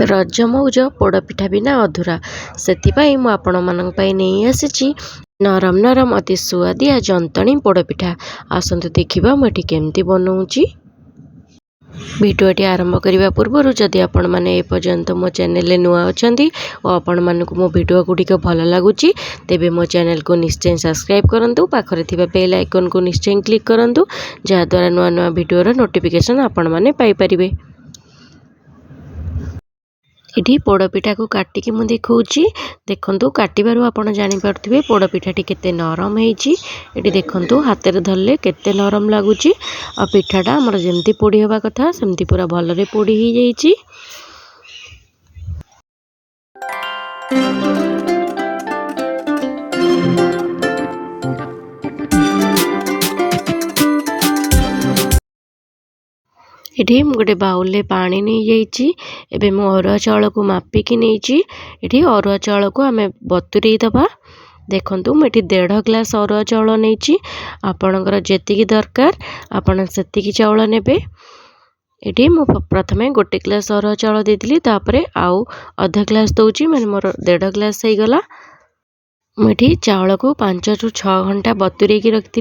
रज मौज पोड़पिठा बिना अधूरा से नहीं आसी नरम नरम अति सुआदिया जंतणी पोड़पिठा। आसतु देखा मुझे केमती बनाऊँगी। भिडियोटी आरंभ करने पूर्व जदि आपण मैंने एपर्यंत मो चैनल नुआ अच्छा और आपण मानक मो भिडियो गुड़िक भल लगुच तेबे मो चैनल को निश्चय सब्सक्राइब करूँ। पाखरे थिबा बेल आइकन को निश्चय क्लिक करूँ जहाँद्वारा नुआ नुआ भिडियोर नोटिफिकेशन आपण मैंने पाइपर। इटी पोड़पिठा को काटिकी मु देखौची देखंतु काटिबारु आपण जानि पारथिबे पोड़पिठाटी केते नरम हेची। एटी देखंतु हाथ रे धरले केते नरम लागुची आ पिठाटा हमर जेमती पोड़ी हेबा कथा सेमती पूरा भलरे पोड़ी ही जाईची। इटी गोटे बाउल रे पानी नहीं जाइए। एबे मु अरुआ चाउल को मापिकी नहीं इटी अरुआ चाउल को आम बतुरई दबा। देखंतु मुझे 1.5 ग्लास अरुआ चाउल नहीं आपणकर जेतिकी दरकार आपण सेतिकी चाउल नेबे। इटी मु प्रथमे 1 ग्लास अरुआ चाउल देइली तापरे आउ आधा ग्लास दउची माने मोर 1.5 ग्लास हो गला। मुझे चाउल को 5 ରୁ 6 घंटा बतुरे की रखी।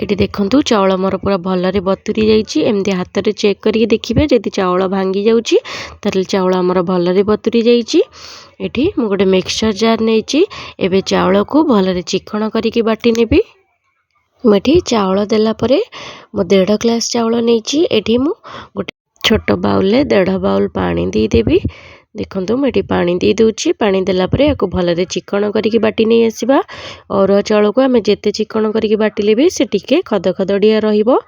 ये देखंतु चाउल मोर पूरा भलरे बतुरी जाइए। एमती हाथ में चेक करके देखिए जदि चाउल भांगी जाऊँगी ताले चाउल आमर भलरे बतुरी जाइए। ये मु गोटे मिक्सचर जार नहीं एबे चाउल को भलरे चिकण करके बाटी नेबी। मुझे चाउल देलापर मु 1.5 ग्लास चाउल नहीं ये मु गोटे छोट बाउल 1.5 बाउल पानी देदेवी। देखो मुझे पानी दे दूची पानी देलापर या भलरे चिकण करके बाटी नहीं आसवा। अरुआ चाउल को आम जिते चिकण करके बाटिले भी से टिके खद खदड़िया रहिबो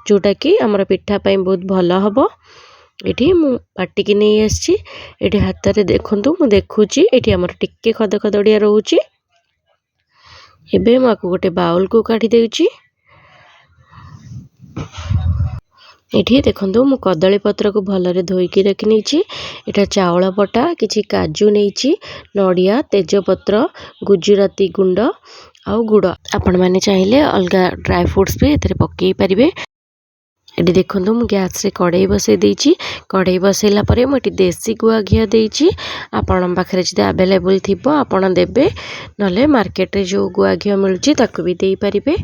जोटा कि आमर पिठा पाई बहुत भल हम। ये मु बाटिकी नहीं आसी ये हाथ में देखु मु देखुची ये आमर टिके खद खदड़िया रोची। एबे माको गोटे बाउल को काढ़ी देउची। ये देखो मु कदली पत्र को भलरे धोईकी रखी नहीं। यहाँ चाउल बटा किछि काजू नहीं नड़िया तेजपत्र गुजराती गुंड आउ गुड़ आपण मैंने चाहिए अलग ड्राई फ्रूट्स भी ए पकई पारे। ये देखो मु गैस रे कड़ाई बसई देइछि। कड़ाई बसैला परे मु देसी गुआ घी देइछि। आपण पाखरे जदि अवेलेबल थिबो आपण देबे नले मार्केट रे जो गुआ घी मिलुछि ताकू भी देई परिबे।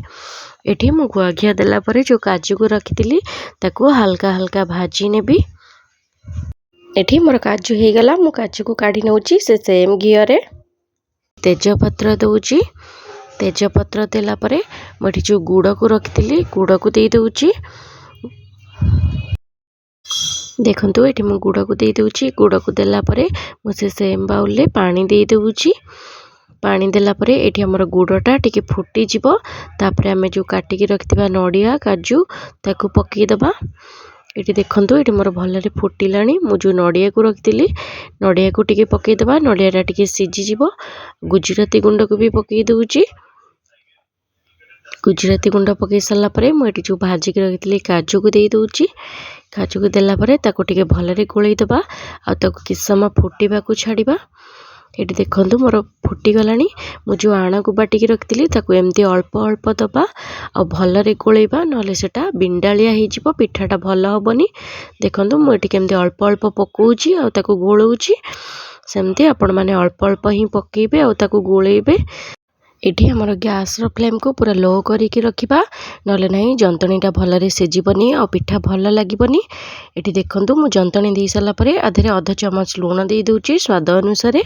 एठी मु गुआ घी देला परे जो काजू को रखिथिली ताकू हल्का हल्का भाजी नेबी। एठी मोर काजू हे गला मु काजू को काढी नउछि से सेम घी रे तेजपत्र दउछि। तेजपत्र देला परे मु जो गुड़ को रखिथिली गुड़ को दे दउछि। देखंतु एठी मु गुड़ को दे दूची। गुड़ को देला परे मुझे सेम बाउल ले पानी दे दूची। पानी देला परे एठी हमर गुड़टा टिके फुटी जिवो तापरे हमें जो काटिकी रखिथिबा नड़िया काजू ताकू पकई दबा। ये देखंतु ये मोर भलरे फुटिलाणी। मु जो नड़िया को रखिथिली नड़िया को टिके पकई दबा। नड़ियाटा टिके सिझी जिवो। गुजराती गुंड को भी पकई दूची। गुजराती गुंड पकई सारा पर मुझे जो भाजिक रखी काजू को दे दूची। काजू को देला परे ताको टिके भलरे गोलई दबा आ ताको किछ समय फुटिबा को छाड़िबा। ये देखंतु मोर फुटी गलानी। मु जो आण को बाटिकी रखिथिली ताको एमती अल्प अल्प दबा आ भलरे गोलैबा नले सेटा बिंडालिया हो जिवो पिठाटा भल हबनी। देखंतु मु एटी केमती अल्प अल्प पकोउची आ ताको गोलौची सेमती आपण माने अल्प अल्प ही पकेइबे आ ताको गोलैबे। एठी हमर गैस रो फ्लेम को पूरा लो करिकी रखिबा नले नहीं जंतणीटा भलरे सिझिबनी आ पिठा भल लागिबनी। एठी देखंतु मु जंतणी दे साला परे आधे आधा चमच लूण दे दूची स्वाद अनुसार।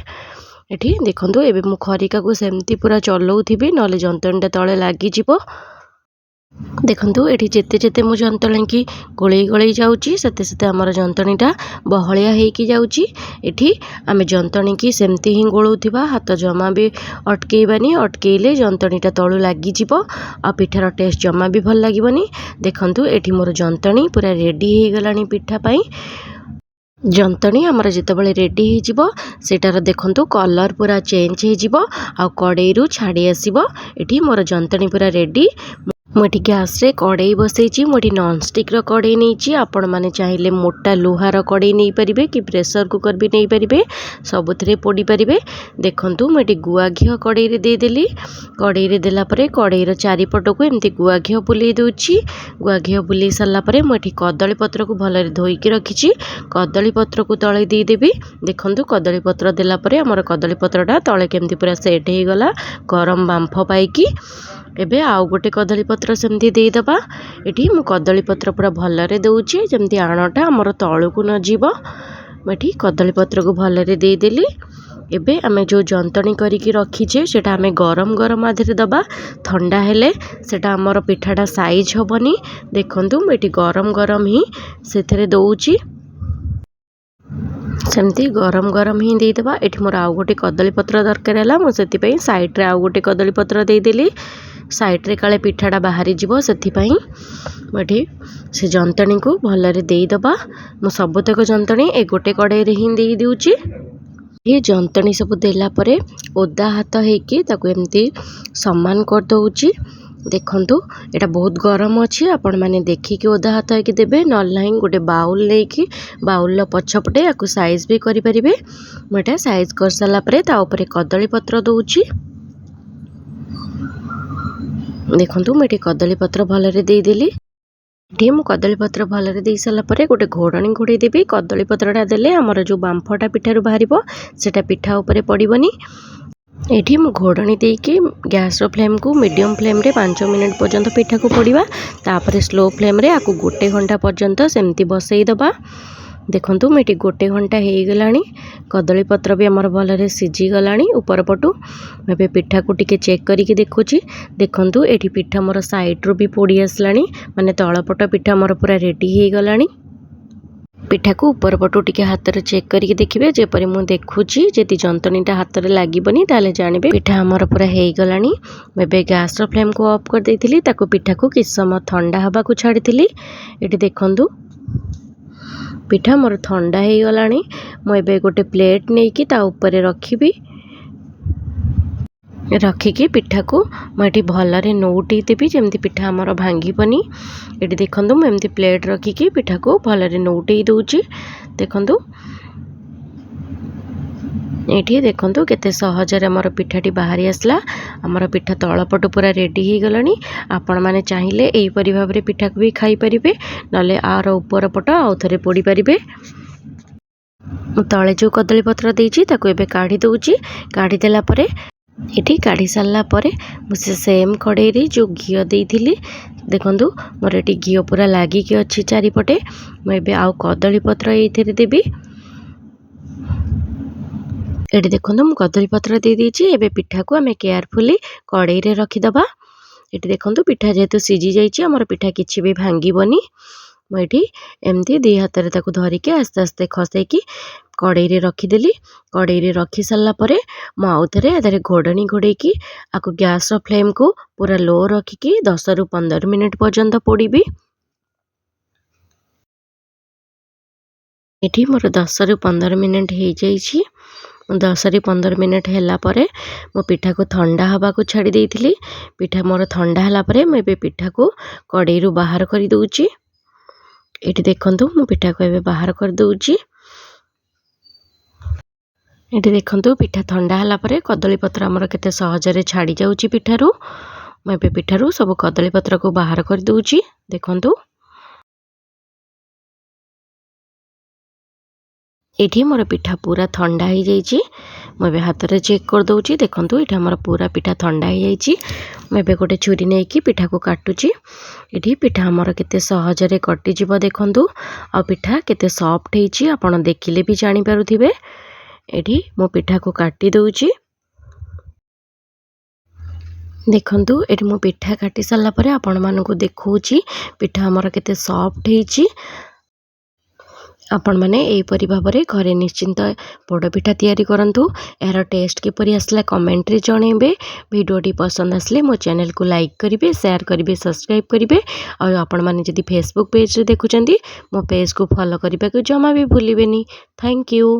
एठी देखंतु एबे मु खरिका को सेमती पूरा चलौथिबी नले जंतणीटा तळे लागी जिवो। देखंतु एठी जेते जेते मु जंतणी की गोळई गोळई जाउची सेते सेते हमर जंतणीटा बहलिया हेकी जाउची। एठी आमे जंतणी की सेमती ही गोळौथिबा हाथ जमा भी अटकेइबानी। अटकेइले जंतणीटा तळु लागी जिवो आ पिठार टेस्ट जमा भी भल लागिबनी। देखंतु एठी मोर जंतणी पूरा रेडी हे गलानी पिठा पई। जंतणी आमर जितेबाला रेडी हो सेटार देखंतु कलर पूरा चेंज हो आ कड़ाई रु छाड़ी आसबो। एठी मोर जंतणी पूरा रेडी। मुझे गैस रे कड़े बसई मुझे नॉनस्टिक कड़े नहीं आपण मैंने चाहिए मोटा लुहार कड़े नहीं पारे कि प्रेशर कुकर भी नहीं पारे सबुथ पोड़ी पारे। देखु मुझे गुआ घी कड़े देदेली कड़े देलापर कड़े चारिपट को एमती गुआ घी बुले दूची गुआ घी बुले सारापर मुझे कदली पत्र को भल धोईकी रखी कदली पत्र को तले देदेवी। देखु कदली पत्र देलापर आमर कदली पत्रटा तले केमती पूरा सेट हो गला गरम बांफ पाई एबे आउ गोटे कदली पत्र सेमती देदेबा। एठी मु कदली पत्र पूरा भलरे दउची जेमती आणटा हमर तळुकु न जीव। एठी कदली पत्र को भलरे देदेली। एबे आमे जो जंतणी करिकी रखीचे सेटा आमे गरम गरम आधरे दबा ठंडा हेले सेटा हमर पिठाटा साइज हबनी। देखंतु एठी गरम गरम ही सेथरे दउची सेमती गरम गरम ही देदेबा। एठी मोर आउ गोटे कदली पत्र दरकार हैला मु सेति पई साइड रे आउ गोटे कदली पत्र देदेली साइड रे काले पिठाटा बाहरी जीवो सेथिपाई मठी से जंतणी को भलरे देदेबा। मु सबतक जंतणी ए गोटे कड़ाई रे ही दे दिउची। ये जंतणी सब देला परे ओदा हाथ हेकी ताको एमती समान कर दउची। देखंतु एटा बहुत गरम अछि आपण माने देखिकी ओदा हाथ हेकी देबे नल नाही गोटे बाउल लेकी बाउल लो पछपटे याकु साइज भी करि परिबे। मटा साइज कर साला परे ता ऊपर कदली पत्र दउची। देखंतु मेटी कदली पत्र भलरे देदेली। एठी मु कदली पत्र भलरे दे साला परे गोटे घोड़णी घोड़े देबी। कदली पत्रटा देले हमर जो बांफटा पिठारु बाहरिबो सेटा पिठा ऊपर पड़िबनी। एठी मु घोड़णी देकी गैस रो फ्लेम को मीडियम फ्लेम रे 5 मिनिट पर्यंत पिठा को पड़िबा तापर स्लो फ्लेम रे आकु गोटे घंटा पर्यंत सेमती बसई दबा। देखंतु मेटी गोटे घंटा हो गलानी कदली पत्र भी आमर भलरे सीझी गलानी ऊपर पटू। एबे पिठा को टिके चेक करिकी देखुची। देखंतु एठी पिठा मोर साइड रो भी पोड़ी आसलानी माने तळपट पिठा मोर पूरा रेडी हो गलानी। पिठा को ऊपर पटू टिके हाथ रे चेक करिकी देखिबे जेपरि मु देखुची जेति जंतनीटा हाथ रे लागिबनी ताले जानिबे पिठा हमर पूरा हो गलानी। एबे गैस रो फ्लेम को ऑफ कर देथिली ताको पिठा को किछ समय ठंडा हबा को छाड़ीथिली। एठी देखंतु पिठा मोर ठंडा हो गलानी। मु एबे गोटे प्लेट नहीं कि ता ऊपर रखिबी रखिकी पिठा को मुझे भलरे नौटी देवी जमती पिठा आमर भांगीबनी। ये देखो मुझे प्लेट रखिकी पिठा को भलरे नौटे दूची। देखो ये देखो केते सहजरे आमर पिठाटी बाहरी आसला। आमर पिठा तलपट पूरा रेडी हो गलानी। आपण माने चाहिए यहीपरि भाव पिठा को भी खाई परिबे नले आर ऊपर पट आउ थरे पोड़ी परिबे। तले जो कदली पत्र देइची ताको एबे काढ़ी दउची। काढ़ी देला परे एठी काढ़ी सारला परे मुझे सेम कड़ाई रे जो घी देइथिली देखंतु मोर एठी घी पूरा लागिकी अछि चारिपटे। मु एबे आउ कदली पत्र एथिरे देबी। एठी देखंतु मु कदली पत्र दे देइची। एबे पिठा को आमे केयरफुली कड़ाई रे रखी दबा। एठी देखंतु पिठा जेतु सीझी जाइची हमर पिठा किछि भी भांगीबनी। मु एठी एमती दी हाथ रे ताको धरिके आस्ते आस्ते खसेकी कड़ाई रे रखीदेली। कड़ाई रे रखी सारा पर मु आउ थे एदारे घोड़णी घोड़ेकी आकु गैस रो फ्लेम को पूरा लो रखिकी 10 रु 15 मिनिट पर्यंत पोड़ीबी। एठी मोर 10 रु 15 मिनिट हो जाइछि। 10 रु 15 मिनिट हैला परे मो पिठा को ठंडा हवा को छाड़ी देइथिली। पिठा मोर ठंडा हला परे मु एबे पिठा को कड़ाई रु बाहर करि दउची। एठी देखंतु मु पिठा को एबे बाहर कर दउची। एठी देखंतु पिठा ठंडा हला परे कदली पत्र हमर केते सहजरे छाड़ी जाउची पिठारु। मु एबे पिठारु सब कदली पत्र को बाहर कर दउची। देखंतु एठी मोर पिठा पूरा ठंडा हो जाइछि। मु एबे हाथ रे चेक कर दउची। देखंतु एठी हमर पूरा पिठा ठंडा हो जाइछि। मु एबे गोटे छुरी नै कि पिठा को काटुची। एठी पिठा हमर केते सहजरे कटि जिवो देखंतु। आ पिठा केते सॉफ्ट हेछि आपण देखिले भी जानि पारुथिबे। एठी मो पिठा को काटी दउची। देखंतु एठी मो पिठा काटी सारला परे आपण मानको देखौची पिठा हमर केते सॉफ्ट हेछि। आपण माने एहीपरि भाबरे घरे निश्चिंत पोड़ पिठा तैयारी करंतु। यार टेस्ट किपरि आसला कमेंट रे जणेबे। वीडियोटी पसंद आसले मो चैनल को लाइक करिवे शेयर करिवे सब्सक्राइब करिवे। और आपण माने जदि फेसबुक पेज रे देखुचंदी मो पेज को फॉलो करिबा को जमा भी भूलिबेनी। Thank you.